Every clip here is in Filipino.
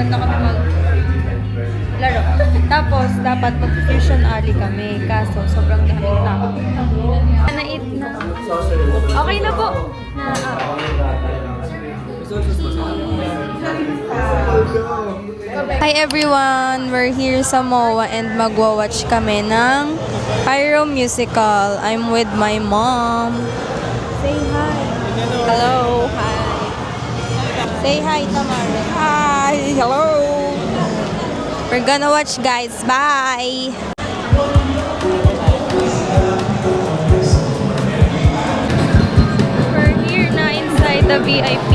doon na kami laro. Tapos, dapat mag-fusion alley kami. Kaso, sobrang daming tao. Na-eat na. Okay na po. Hi everyone! We're here sa MOA and magwa-watch kami ng Pyro Musical. I'm with my mom. Say hi. Hello. Hi. Say hi, Tamara. Hi. Hello. We're gonna watch, guys. Bye. We're here na inside the VIP.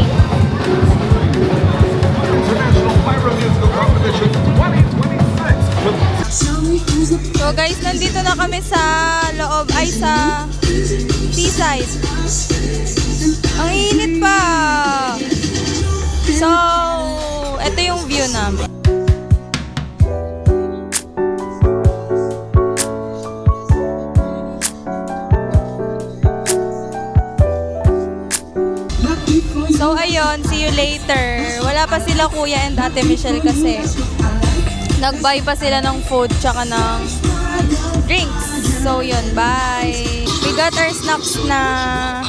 International Pyro Musical Competition 2026. So guys, nandito na kami sa loob, ay sa seaside. Ang init pa! So, ito yung view namin. So, ayun, see you later. Wala pa sila Kuya and Ate Michelle kasi nag-buy pa sila ng food tsaka ng drinks. So, yun, bye! We got our snacks na.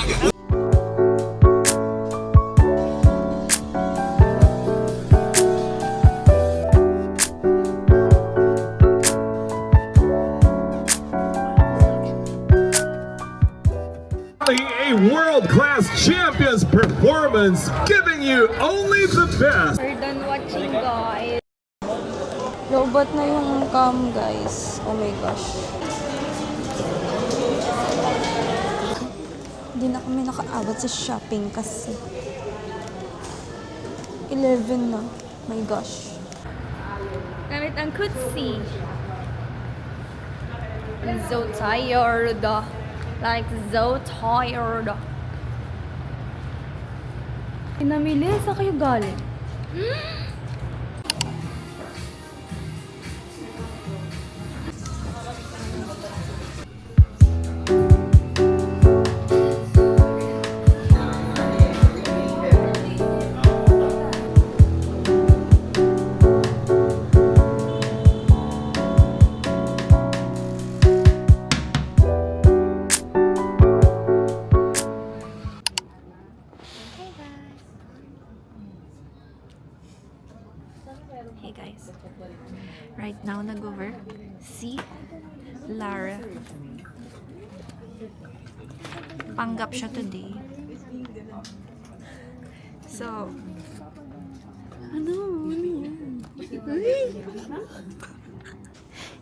A world-class champion's performance, giving you only the best. We're done watching, guys. Robot na yung cam, guys. Oh my gosh. Hindi na kami nakaabot sa shopping kasi 11 na. My gosh. Gamit ang kutsi. I'm so tired. Like, so tired. Pinamili? Saan kayo galing? Hey guys, right now nag-work si Lara. Panggap siya today. So, ano yan?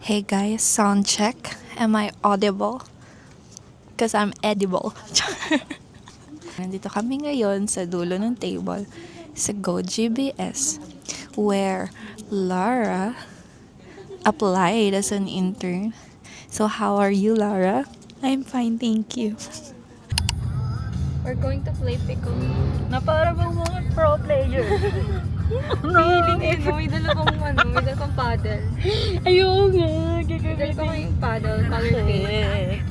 Hey guys, sound check. Am I audible? Because I'm edible. Nandito kami ngayon sa dulo ng table sa GoGBS, where Lara applied as an intern. So how are you, Lara? I'm fine, thank you. We're going to play pickle. Na para bang mga pro player. Feeling eh, no? May dala kong may dala kong paddle. Ayoko nga. May dala kong yung paddle, color pink.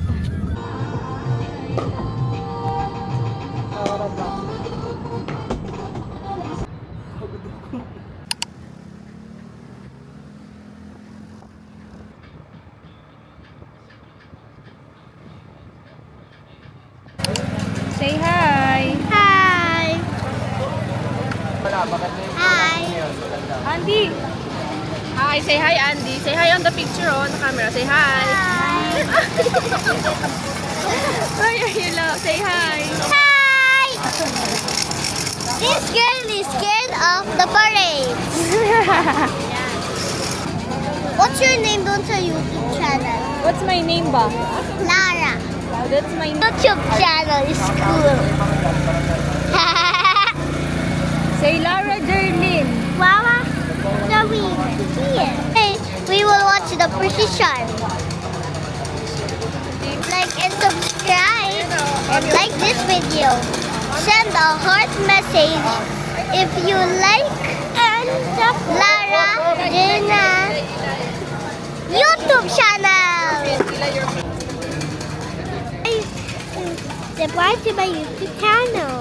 Say hi! Hi! Hi! Andy! Hi! Say hi, Andy. Say hi on the picture, on the camera. Say hi! Ay, hello! Say hi! Hi! This girl is scared of the parade. What's your name on sa YouTube channel? What's my name ba? Lara. That's my name. YouTube channel is cool. Say Lara Derlin. Wawa, Zoe, here. Hey, we will watch the precision. Like and subscribe and like this video. Send a heart message if you like and Lara Derlin YouTube channel. Subscribe to my YouTube channel.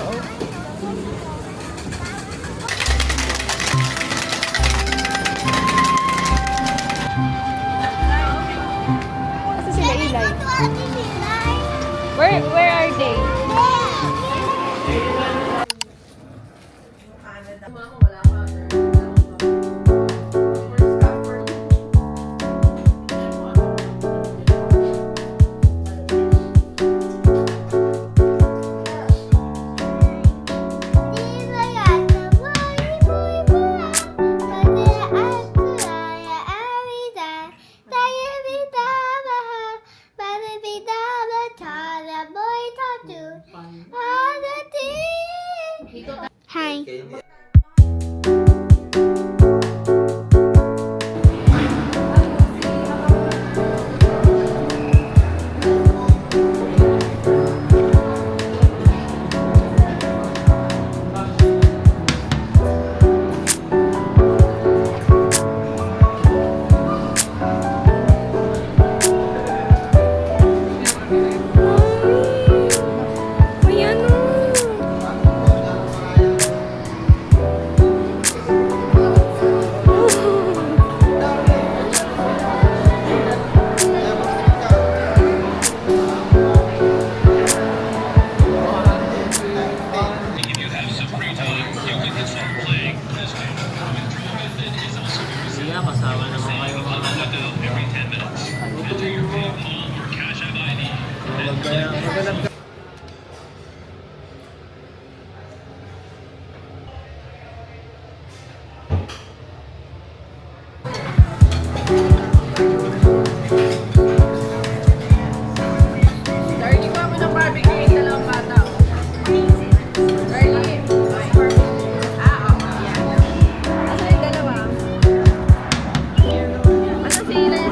Siya, kasama naman kayo mga anak. Maghanap ka. Darling, kuha mo ng barbecue. Yung dalawang bata. Darling. Asa yung dalawa? Asa si Ilan?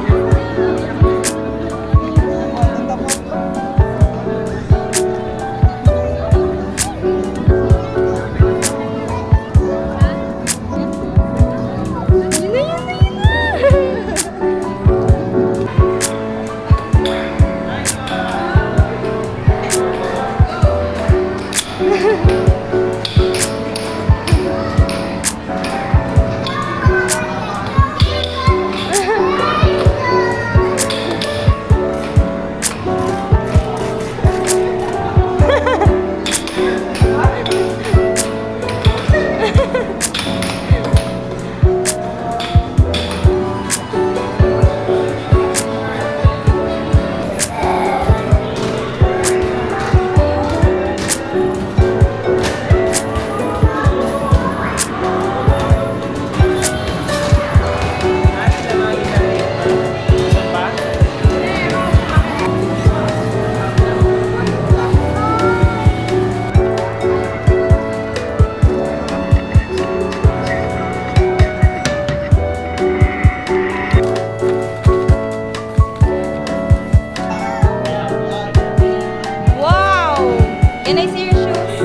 Wow! Can I see your shoes?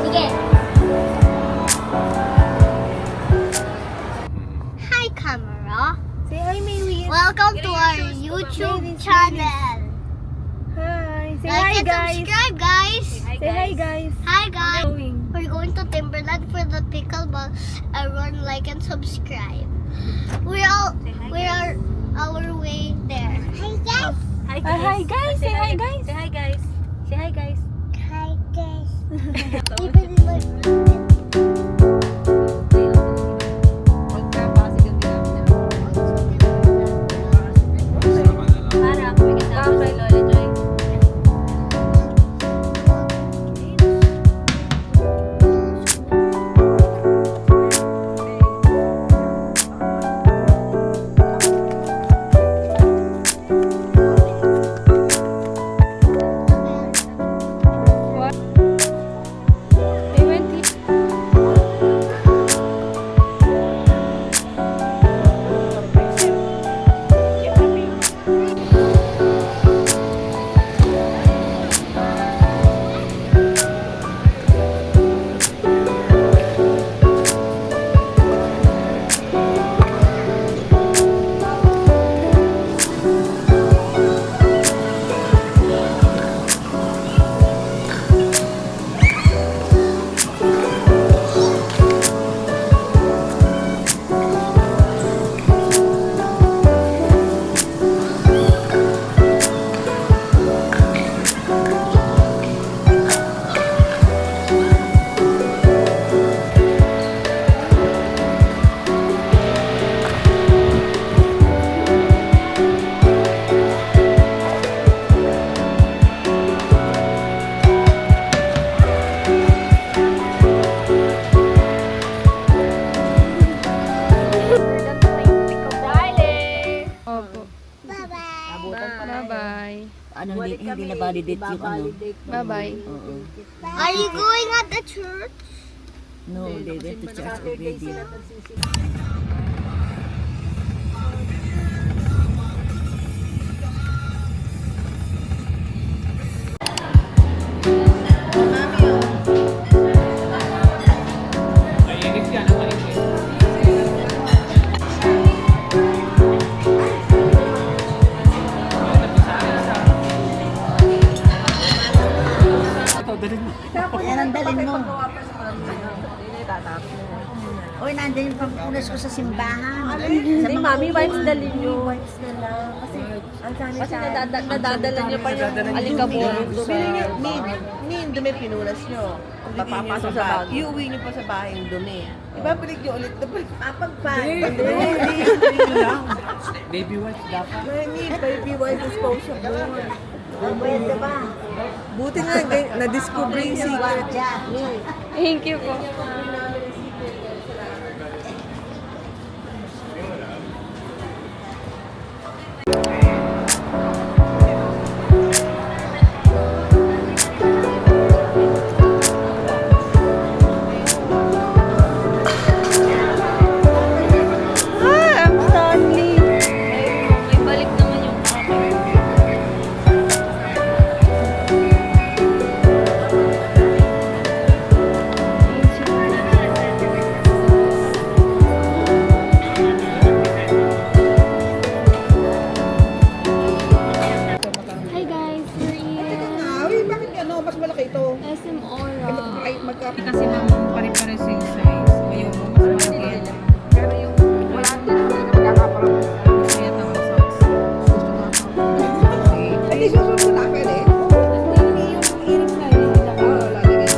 Sige. Hi, camera. Say hi, Maylin. Welcome to our YouTube channel. Hi. Say Like hi, and guys. subscribe, guys. Say hi, guys. Hi, guys. Going. We're going to Timberland for the pickleball. Everyone like and subscribe. We're our way there. Hi, guys. Hi, guys. Say hi, guys. Say hi, guys. Say hi, guys. Hi, guys. Even like. They went Bye-bye. Ano, hindi na validate yung ano. Bye-bye. Oo. Are you going at the church? No, they went to church already. Mainit yan, ang mainit. Yan ang dalin mo. Uy, nandiyan yung pampunas ko sa simbahan. Hindi, mami, wipes dalhin nyo. Wipes na lang. Kasi nadadala niyo pa yung alikabok. Yung dumi pinunas nyo. Papapasok sa bahay. Iuwi nyo pa sa bahay yung dumi. Ibabalik nyo ulit na papagpag. Baby wipes dapat. Hindi, baby wipe disposable. Pwede ba? Buti nga, na-discover yung secret. Thank you po. I'm Stanley. May balik naman yung Hi guys, we're in Uy, bakit ano? Mas malaki ito. SM Aura. Ay, magka... Kasi ma'am, pare-pares yung size. Ayaw mo, mas malaki. Pero yung wala din naman na magkakaparang kaya tawag sa gusto nga po. Ay, susunod ko na pwede. Hindi yung earrings na yun. Oo, lalagay.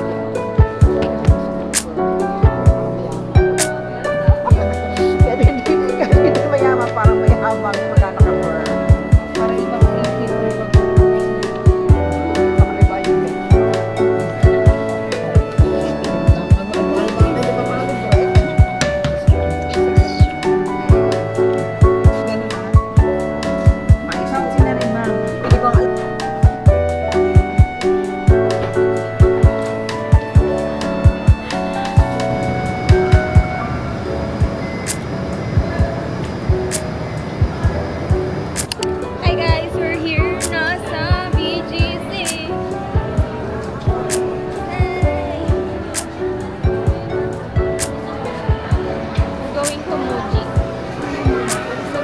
Kasi hindi mayaman, parang mayaman magkano ka per. Para ibang ipit. Kakaliba yun. Hi guys, we're here na sa BGC. Hi! We're going to Muji. So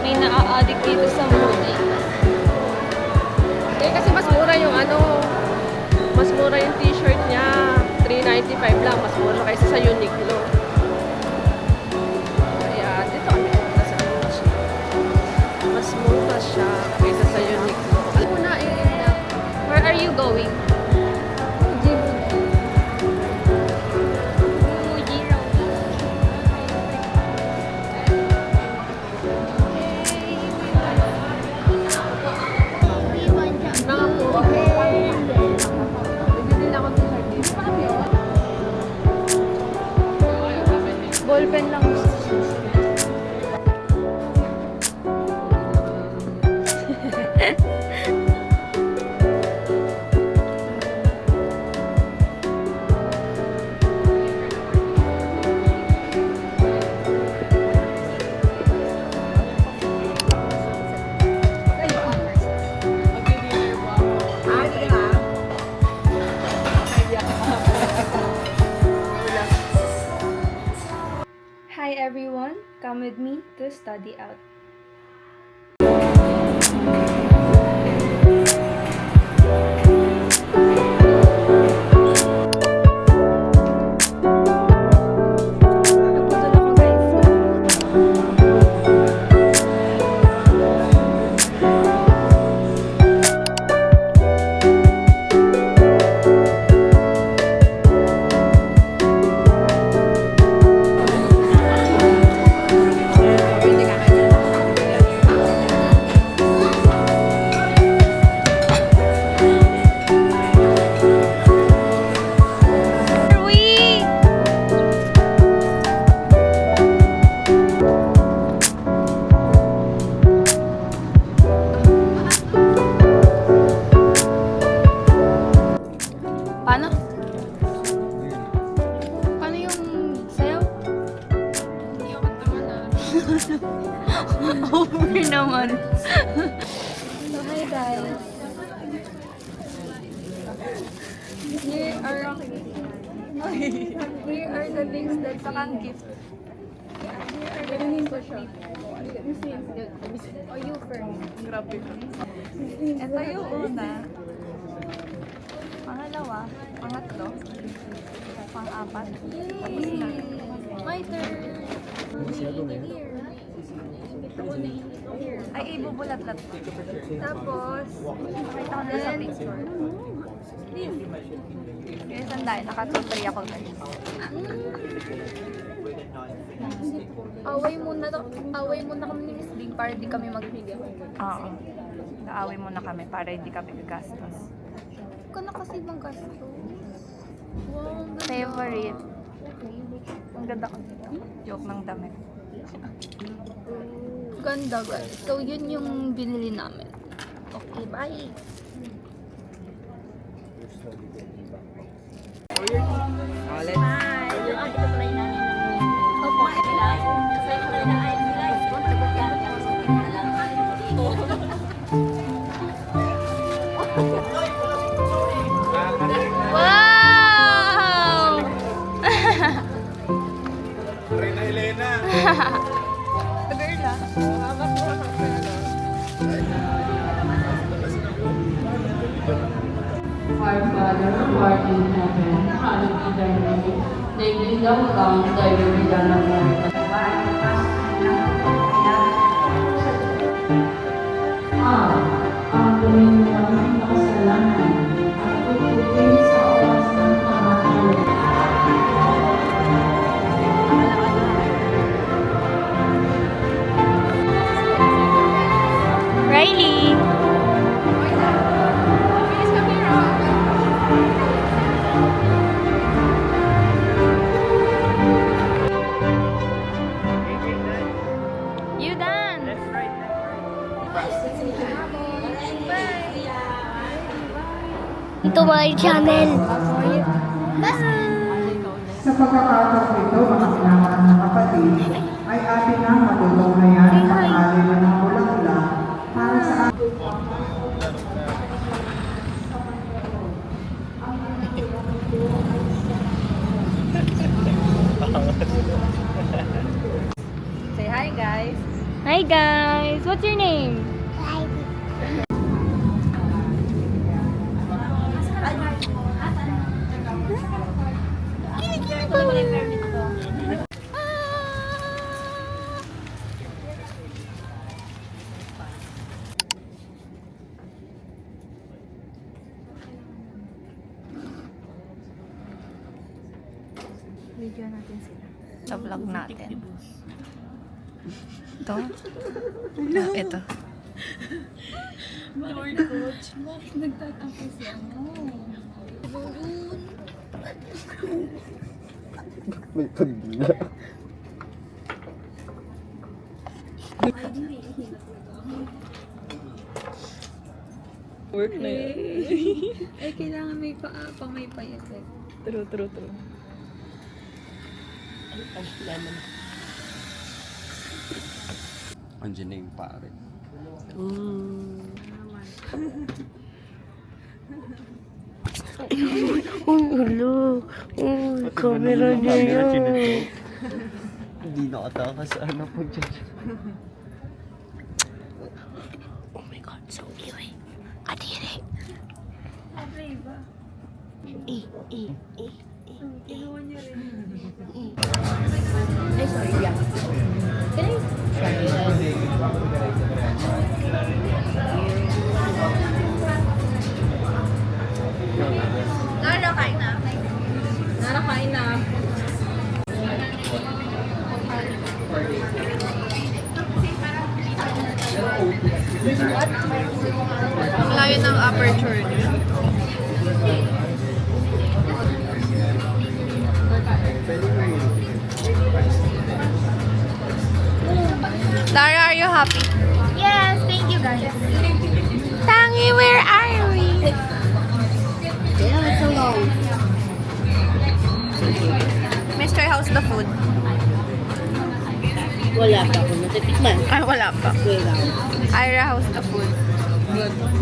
may naa-addict dito sa Muji. Eh kasi mas mura yung mas mura yung t-shirt niya. 395 lang, mas mura kaysa sa Uniqlo. Kaya dito kami pumunta sa Muji. Mas mura siya kaysa sa Uniqlo. Muna where are you going? Muji raw. Ballpen lang. Hi everyone, come with me to study out. Nagputol ako guys. Hey guys. Here are the things that sakang gift. Ganunin ko siya. O you first. Grabe. Ito yung una. Pangalawa. Pangatlo. Pang-apat. Tapos na. My turn. Here. Ay, ibubulat-lat. Tapos, Pakita ko na sa picture. Yung sandali, naka-2-3 ako guys. away muna kami ni Miss Bing para di kami magbigay. Oo. Naaway muna kami para hindi kami gagastos. Huwag ka na kasi bang gasto. Wow, ang ganda. Favorite. Ang ganda ko dito. Joke ng damit. Ganda guys. So, yun yung binili namin. Okay, bye! Wow! Reyna Elena. Our Father, who art in heaven, hallowed be thy name. Thy kingdom come, thy will be done on earth. Ang gawin mo kami ng kasalanan at tutupin sa oras ng kamatayan. Riley! You done! To my channel. Sa pagkakataon ito, mga pinamaran ng kapatid, ay atin na matutunghayan ang pangalan ng bulaklak para sa Say hi guys. Hi guys! What's your name? Video natin sila. Sa vlog natin. Ito? Ito. Lord Coach, bakit nagtatampo siya mo? May pagdila. Work na yun. Eh, kailangan may may pa-effect. True. Andiyan na yung pare. Camera niya yan. Hindi nakatakas sa ano po dyan. Oh my God, so cute. Adire. Narakain na. Ang layo ng aperture niya. Lara, are you happy? Yes, thank you guys. Tangi, where are we? Yeah, it's so long. Mr. How's the food? Wala pa ako natitikman. Ay, wala pa. Wala. Ira, how's the food? Good.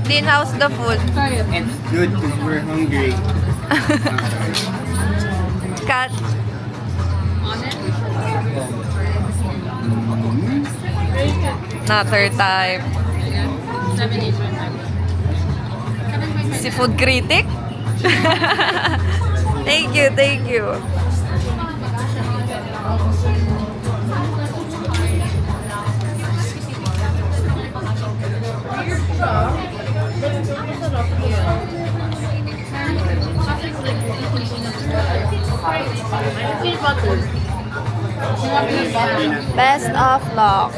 Dean, how's the food? It's good because we're hungry. Kat, not her type. Si food critic? Thank you, thank you. Best of luck.